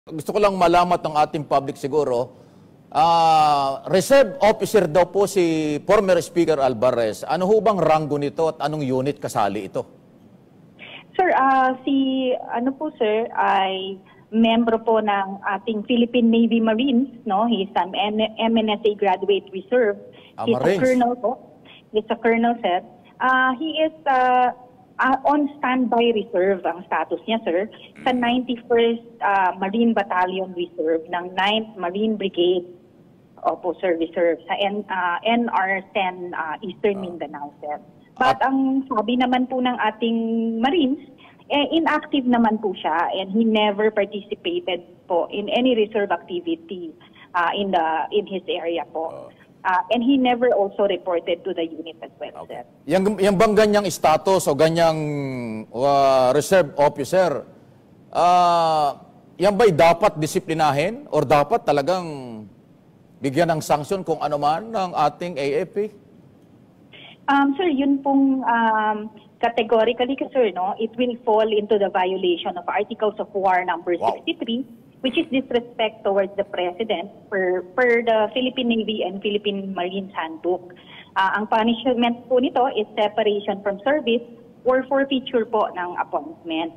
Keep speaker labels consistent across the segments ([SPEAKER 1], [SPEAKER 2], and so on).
[SPEAKER 1] Gusto ko lang malamat ng ating public siguro, reserve officer daw po si former Speaker Alvarez. Ano ho bang ranggo nito at anong unit kasali ito?
[SPEAKER 2] Sir, sir, ay membro po ng ating Philippine Navy Marines, no? He is an MNSA graduate reserve. He's a colonel po. He's a colonel, sir. He is on standby reserve ang status niya, sir, sa 91st Marine Battalion Reserve ng 9th Marine Brigade. Opo, sir, reserve sa NR-10 Eastern Mindanao, sir. But ang sabi naman po ng ating Marines, inactive naman po siya and he never participated po in any reserve activity in his area po. And he never also reported to the unit as well, sir.
[SPEAKER 1] Yung bang ganyang status o ganyang reserve officer, yan ba'y dapat disiplinahin or dapat talagang bigyan ng sanksyon kung ano man ng ating AFP?
[SPEAKER 2] Sir, yun pong categorically, sir, no, it will fall into the violation of Articles of War number 63, which is disrespect towards the President per the Philippine Navy and Philippine Marines Handbook. Ang punishment po nito is separation from service or forfeiture po ng appointment.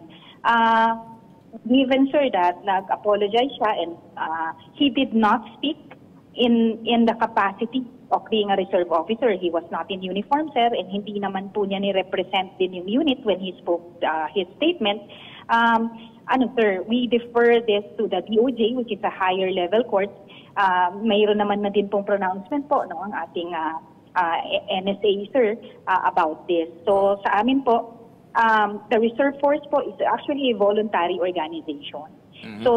[SPEAKER 2] Given, sir, that nag-apologize siya and he did not speak in the capacity of being a reserve officer. He was not in uniform, sir, and hindi naman po niya ni-represent din yung unit when he spoke his statement. Sir, we defer this to the DOJ, which is a higher level court. Mayroon naman na din pong pronouncement po, no, ang ating NSA, sir, about this. So sa amin po, the reserve force po is actually a voluntary organization. So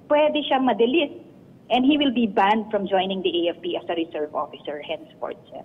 [SPEAKER 2] pwede siyang ma-delist and he will be banned from joining the AFP as a reserve officer henceforth, sir.